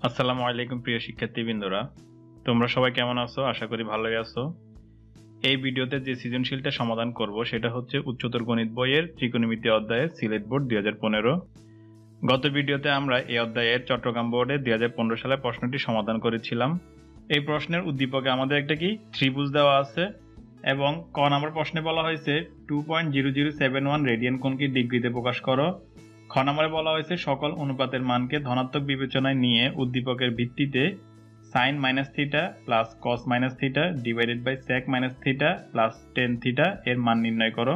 আসসালামু আলাইকুম প্রিয় শিক্ষার্থীবৃন্দরা, তোমরা সবাই কেমন আছো? আশা করি ভালোই আছো। এই ভিডিওতে যে সৃজনশীলটা সমাধান করব সেটা হচ্ছে উচ্চতর গণিত বইয়ের ত্রিকোণমিতি অধ্যায়ের সিলেট বোর্ড 2015। গত ভিডিওতে আমরা এই অধ্যায়ের চট্টগ্রাম বোর্ডে 2015 সালে প্রশ্নটি সমাধান করেছিলাম। এই প্রশ্নের উদ্দীপকে আমাদের একটা কি ত্রিভুজ দেওয়া আছে এবং ক নম্বর প্রশ্নে বলা হয়েছে 2.0071 রেডিয়ান কোণকে ডিগ্রিতে প্রকাশ করো। খ নম্বরে বলা হয়েছে সকল অনুপাতের মানকে ধনাত্মক বিবেচনায় নিয়ে উদ্দীপকের ভিত্তিতে sine minus theta plus cos minus theta divided by sec minus theta plus tan theta এর মান নির্ণয় করো।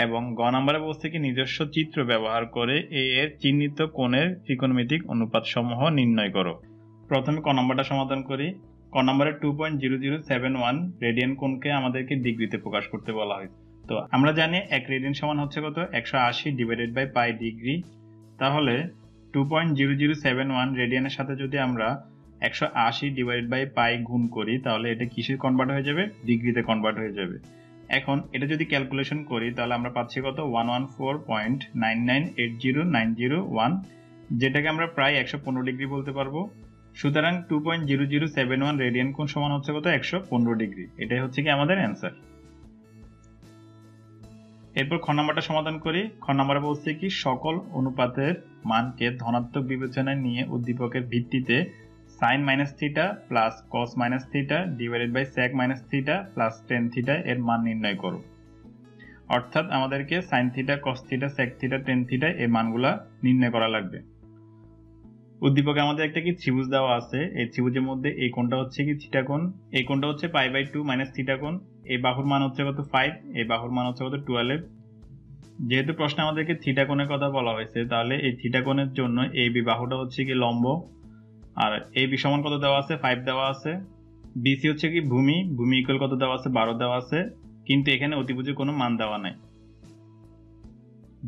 এবং গ নম্বরে বলছে কি নিজস্ব চিত্র ব্যবহার করে এর চিহ্নিত কোণের ত্রিকোণমিতিক অনুপাত সমূহ নির্ণয় করো। প্রথমে ক নম্বরটা সমাধান করি। ক নম্বরে 2.0071 রেডিয়ান কোণকে আমাদেরকে ডিগ্রিতে প্রকাশ করতে বলা হয়েছে। তো আমরা জানি 1 রেডিয়ান সমান হচ্ছে কত 180 ডিভাইডেড বাই পাই ডিগ্রি। তাহলে 2.0071 রেডিয়ানের সাথে যদি আমরা 180 ডিভাইডেড বাই পাই গুণ করি তাহলে এটা কিসে কনভার্ট হয়ে যাবে? ডিগ্রিতে কনভার্ট হয়ে যাবে। এখন এটা যদি ক্যালকুলেশন করি তাহলে আমরা পাচ্ছি কত 114.9980901, যেটাকে আমরা প্রায় 115 ডিগ্রি বলতে পারবো। সুতরাং 2.0071 রেডিয়ান কোণ সমান হচ্ছে কত 115 ডিগ্রি। এটাই হচ্ছে কি আমাদের অ্যান্সার। এরপর খ নাম্বারটা সমাধান করি। খ নাম্বারে বলছে কি সকল অনুপাতের মানকে ধনাত্মক বিবেচনায় নিয়ে উদ্দীপকের ভিত্তিতে sine minus theta plus cos minus theta divided by sec minus theta plus tan theta এর মান নির্ণয় করো। অর্থাৎ আমাদেরকে sine theta cos theta sec theta tan theta এর মানগুলা নির্ণয় করা লাগবে। উদ্দীপকে আমাদের একটা কি ত্রিভুজ দেওয়া আছে, এই ত্রিভুজের মধ্যে এই কোণটা হচ্ছে কি থিটা কোণ, এই কোণটা হচ্ছে পাই বাই 2 মাইনাস থিটা কোণ, এই বাহুর মান হচ্ছে কত 5, এই বাহুর মান হচ্ছে কত 12। যেহেতু প্রশ্নে আমাদেরকে থিটা কোণের কথা বলা হয়েছে তাহলে এই থিটা কোণের জন্য এই বি বাহুটা হচ্ছে কি লম্ব, আর এই বি সমান কত দেওয়া আছে 5 দেওয়া আছে। বিসি হচ্ছে কি ভূমি, ভূমি ইকুয়াল কত দেওয়া আছে 12 দেওয়া আছে, কিন্তু এখানে অতিভুজের কোনো মান দেওয়া নাই।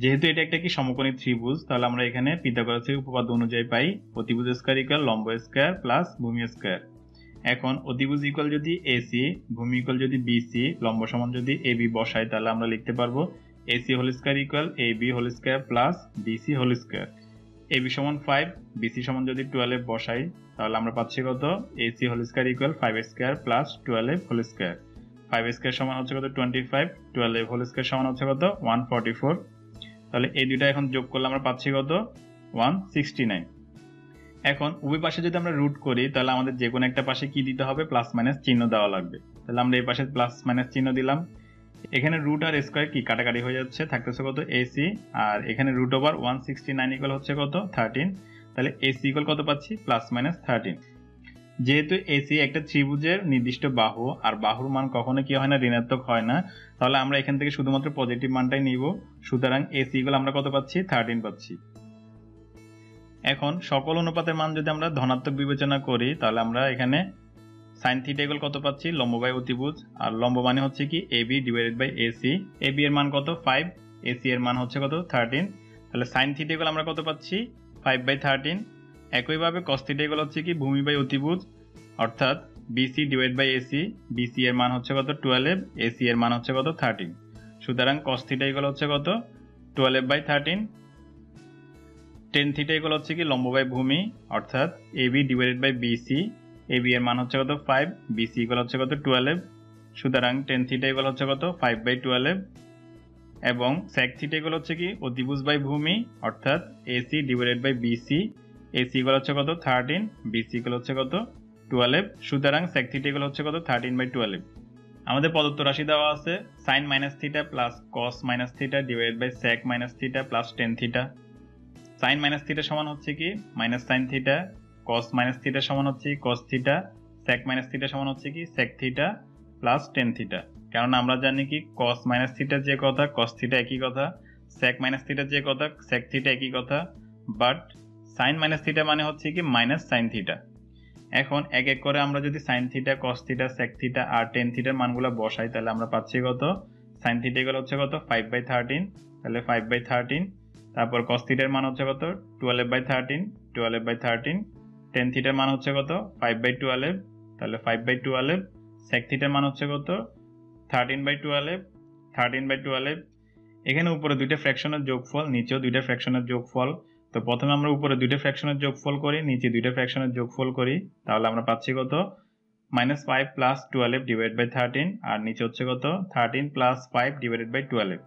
যেহেতু এটা একটা কি সমকোণী ত্রিভুজ তাহলে আমরা এখানে পিথাগোরাসের উপপাদ্য অনুযায়ী পাই অতিভুজ স্কয়ার ইকুয়াল লম্ব স্কয়ার প্লাস ভূমি স্কয়ার। এখন অতিভুজ ইকুয়াল যদি এসি, ভূমি ইকুয়াল যদি বিসি, লম্ব সমান যদি এবি বসাই তাহলে আমরা লিখতে পারবো AC whole square equal AB whole square plus BC whole square. AB সমান 5, বিসি সমান যদি 12 বসাই তাহলে আমরা পাচ্ছি কত AC whole square equal 5 square plus 12 whole square. 5 square সমান হচ্ছে কত 25, 12 হোল স্কয়ার সমান হচ্ছে কত 144। তাহলে এই দুইটা এখন যোগ করলে আমরা পাচ্ছি কত 169। এখন উভয় পাশে যদি আমরা রুট করি তাহলে আমাদের যে কোনো একটা পাশে কি দিতে হবে প্লাস মাইনাস চিহ্ন দেওয়া লাগবে। তাহলে আমরা এই পাশে প্লাস মাইনাস চিহ্ন দিলাম। এখানে রুট আর স্কয়ার কি কাটাকাটি হয়ে যাচ্ছে, থাকতেছে কত এসি, আর এখানে রুট ওভার 169 ইকুয়াল হচ্ছে কত 13। তাহলে এসি ইকুয়াল কত পাচ্ছি প্লাস মাইনাস 13। যেহেতু এসি একটা ত্রিভুজের নির্দিষ্ট বাহু আর বাহুর মান কখনো কি হয় না ঋণাত্মক হয় না, তাহলে আমরা এখান থেকে শুধুমাত্র পজিটিভ মানটাই নিব। সুতরাং এসি ইকুয়াল আমরা কত পাচ্ছি 13 পাচ্ছি। এখন সকল অনুপাতের মান যদি আমরা ধনাত্মক বিবেচনা করি তাহলে আমরা এখানে সাইন থিটা ইকুয়াল কত পাচ্ছি লম্ব বাই অতিভুজ, আর লম্ব মানে হচ্ছে কি AB divided by AC. AB এর মান কত 5, এসি এর মান হচ্ছে কত 13। তাহলে সাইন থিটা ইকুয়াল আমরা কত পাচ্ছি 5/13। একইভাবে কস থিটা ইকুয়াল হচ্ছে কি ভূমি বাই অতিভুজ, অর্থাৎ BC divide by AC. BC এর মান হচ্ছে কত 12, এসি এর মান হচ্ছে কত 13। সুতরাং কস থিটা ইকুয়াল হচ্ছে কত 12/13। টেন থিটা ইকুয়াল হচ্ছে কি লম্ব বাই ভূমি, অর্থাৎ AB divided by BC. AB এর মান হচ্ছে কত 5, বিসি ইকুয়াল হচ্ছে কত 12। সুতরাং টেন থিটা ইকুয়াল হচ্ছে কত 5/12। এবং সেক থিটা ইকুয়াল হচ্ছে কি অতিভুজ বাই ভূমি, অর্থাৎ AC divided by BC. AC equal হচ্ছে কত 13, বিসি ইকুয়াল হচ্ছে কত 12। সুতরাং সেক থিটা ইকুয়াল হচ্ছে কত 13/12। আমাদের প্রদত্ত রাশি দেওয়া আছে sine minus theta plus cos minus theta divided by sec minus theta plus tan theta. Sine minus theta সমান হচ্ছে কি minus sine theta, cos minus theta সমান হচ্ছে cos theta, sec minus theta সমান হচ্ছে কি sec theta plus tan theta. কারণ আমরা জানি কি কস মাইনাস থিটা যে কথা কস থিটা একই কথা, সেক মাইনাস থিটা যে কথা সেক থিটা একই কথা, বাট সাইন মাইনাস থিটা মানে হচ্ছে কি মাইনাস সাইন থিটা। এখন এক এক করে আমরা যদি sine theta cos theta sec theta আর টেন থিটার মানগুলো বসাই তাহলে আমরা পাচ্ছি কত সাইন থিটা ইকুয়াল হচ্ছে কত 5/13। তাহলে 5/13। তারপর কস থিটার মান হচ্ছে কত 12/13, 12/13। টেন থিটার মান হচ্ছে কত 5/12, তাহলে 5/12। সেক থিটার মান হচ্ছে কত 13/12, 13/12। এখানে উপরে দুইটা ফ্র্যাকশনের যোগফল, নিচেও দুইটা ফ্র্যাকশনের যোগফল। তো প্রথমে আমরা উপরে দুইটা ফ্র্যাকশনের যোগফল করি, নিচে দুইটা ফ্র্যাকশনের যোগফল করি, তাহলে আমরা পাচ্ছি কত -5 + 12 / 13, আর নিচে হচ্ছে কত 13 + 5 / 12।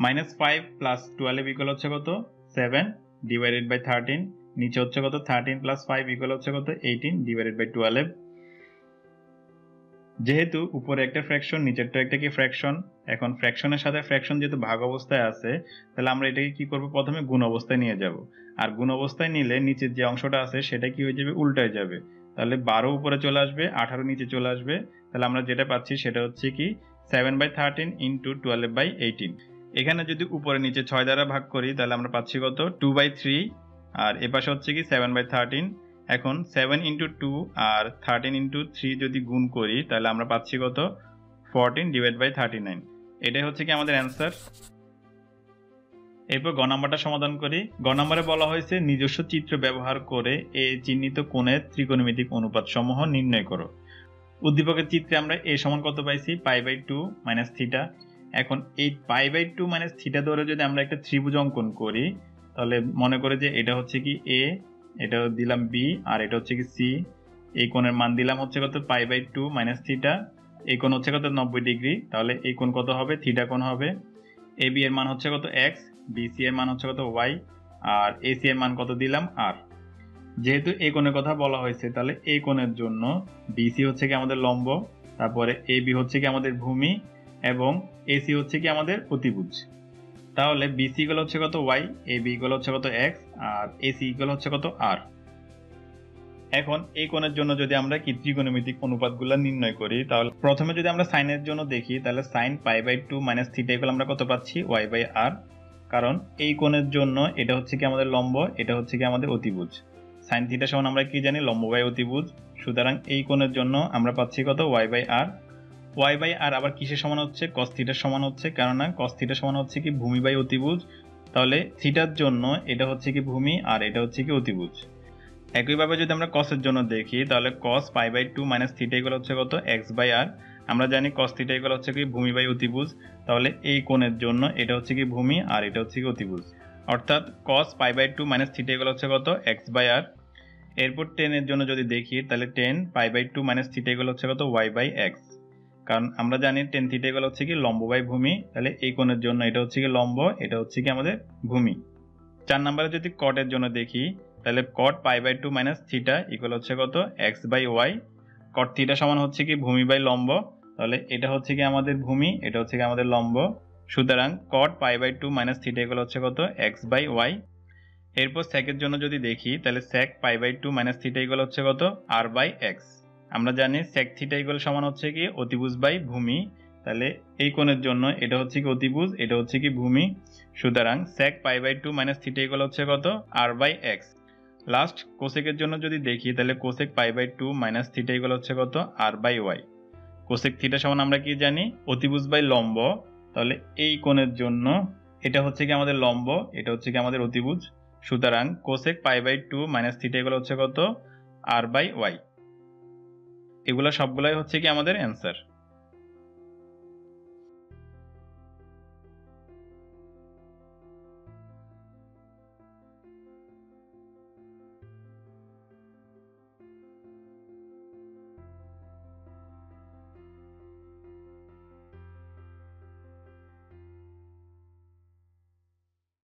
-5 + 12 ইকুয়াল হচ্ছে কত 7 / 13, নিচে হচ্ছে কত 13 + 5 ইকুয়াল হচ্ছে কত 18 / 12। যেহেতু উপরে একটা ফ্র্যাকশন নিচেরটা একটা কি ফ্র্যাকশন, এখন ফ্র্যাকশনের সাথে ফ্র্যাকশন যেহেতু ভাগ অবস্থায় আছে, তাহলে আমরা এটাকে কি করব, প্রথমে গুণ অবস্থায় নিয়ে যাব। আর গুণ অবস্থায় নিলে নিচের যে অংশটা আছে সেটা কি হয়ে যাবে, উল্টায় যাবে। তাহলে 12 উপরে চলে আসবে, 18 নিচে চলে আসবে। তাহলে আমরা যেটা পাচ্ছি সেটা হচ্ছে কি 7/13 × 12/18। এখানে যদি উপরে নিচে 6 দ্বারা ভাগ করি তাহলে আমরা পাচ্ছি কত 2/3, আর এপাশে হচ্ছে কি 7/13। এখন 7 × 2 আর 13 × 3 যদি গুণ করি তাহলে আমরা পাচ্ছি কত 14 / 39। এটাই হচ্ছে কি আমাদের অ্যান্সার। এরপর গ নাম্বারটা সমাধান করি। গ নাম্বারে বলা হয়েছে নিজস্ব চিত্র ব্যবহার করে এ চিহ্নিত কোণের ত্রিকোণমিতিক অনুপাত সমূহ নির্ণয় করো। উদ্দীপকের চিত্রে আমরা এ সমান কত পাইছি, π/2 - থিটা। এখন এই π/2 - থিটা ধরে যদি আমরা একটা ত্রিভুজ অঙ্কন করি, তাহলে মনে করে যে এটা হচ্ছে কি এ, এটা দিলাম বি, আর এটা হচ্ছে কি সি। এই কোণের মান দিলাম হচ্ছে কত π/2 - থিটা। এই কোণ হচ্ছে কত 90 ডিগ্রি, তাহলে এই কোণ কত হবে, থিটা কোণ হবে। এ বি এর মান হচ্ছে কত এক্স, বি সি এর মান হচ্ছে কত ওয়াই, আর এ সি এর মান কত দিলাম আর। যেহেতু এই কোণের কথা বলা হয়েছে, তাহলে এই কোণের জন্য বিসি হচ্ছে কি আমাদের লম্ব, তারপরে এ বি হচ্ছে কি আমাদের ভূমি, এবং এসি হচ্ছে কি আমাদের অতিভুজ। তাহলে বিসি ইকুয়াল হচ্ছে কত ওয়াই, এ বি ইকুয়াল হচ্ছে কত এক্স, আর এসি ইকুয়াল হচ্ছে কত আর। এখন এই কোণের জন্য যদি আমরা কি ত্রিকোণমিতিক অনুপাতগুলো নির্ণয় করি, তাহলে প্রথমে যদি আমরা সাইনের জন্য দেখি, তাহলে সাইন π/2 - থিটা ইকুয়াল আমরা কত পাচ্ছি y/r। কারণ এই কোণের জন্য এটা হচ্ছে কি আমাদের লম্ব, এটা হচ্ছে কি আমাদের অতিভুজ। সাইন থিটা সমান আমরা কি জানি, লম্ব বাই অতিভুজ। সুতরাং এই কোণের জন্য আমরা পাচ্ছি কত y/r। y/r আবার কিসের সমান হচ্ছে, cos থিটার সমান হচ্ছে, কেননা cos থিটা সমান হচ্ছে কি ভূমি বাই অতিভুজ। তাহলে থিটার জন্য এটা হচ্ছে কি ভূমি, আর এটা হচ্ছে কি অতিভুজ। একইভাবে যদি আমরা cos এর জন্য দেখি, তাহলে cos π/2 - থিটা ইকুয়াল হচ্ছে কত x/r। আমরা জানি cos থিটা ইকুয়াল হচ্ছে কি ভূমি বাই অতিভুজ। তাহলে এই কোণের জন্য এটা হচ্ছে কি ভূমি, আর এটা হচ্ছে কি অতিভুজ। অর্থাৎ cos π/2 - থিটা ইকুয়াল হচ্ছে কত x/r। এরপর tan এর জন্য যদি দেখি, তাহলে tan π/2 - থিটা ইকুয়াল হচ্ছে কত y/x। কারণ আমরা জানি tan থিটা ইকুয়াল হচ্ছে কি লম্ব বাই ভূমি, তাহলে এই কোণের জন্য এটা হচ্ছে কি লম্ব, এটা হচ্ছে কি আমাদের ভূমি। 4 নম্বরে যদি cot এর জন্য দেখি, তাহলে cot π/2 - থিটা ইকুয়াল হচ্ছে কত x/y। cot থিটা সমান হচ্ছে কি ভূমি বাই লম্ব, তাহলে এটা হচ্ছে কি আমাদের ভূমি, এটা হচ্ছে কি আমাদের লম্ব। সুতরাং cot π/2 - থিটা ইকুয়াল হচ্ছে কত x/y। এরপর sec এর জন্য যদি দেখি, তাহলে sec π/2 - থিটা ইকুয়াল হচ্ছে কত r/x। আমরা জানি sec থিটা ইকুয়াল সমান হচ্ছে কি অতিভুজ বাই ভূমি, তাহলে এই কোণের জন্য এটা হচ্ছে কি অতিভুজ, এটা হচ্ছে কি ভূমি। সুতরাং sec π/2 - থিটা ইকুয়াল হচ্ছে কত r/x। লাস্ট কোসেক এর জন্য যদি দেখি, তাহলে কোসেক π/2 - থিটা ইকুয়াল হচ্ছে কত r/y। কোসেক থিটা সমান আমরা কি জানি, অতিভুজ বাই লম্ব। তাহলে এই কোণের জন্য এটা হচ্ছে কি আমাদের লম্ব, এটা হচ্ছে কি আমাদের অতিভুজ। সুতরাং কোসেক π/2 - থিটা ইকুয়াল হচ্ছে কত r/y। এগুলো সবগুলাই হচ্ছে কি আমাদের অ্যান্সার।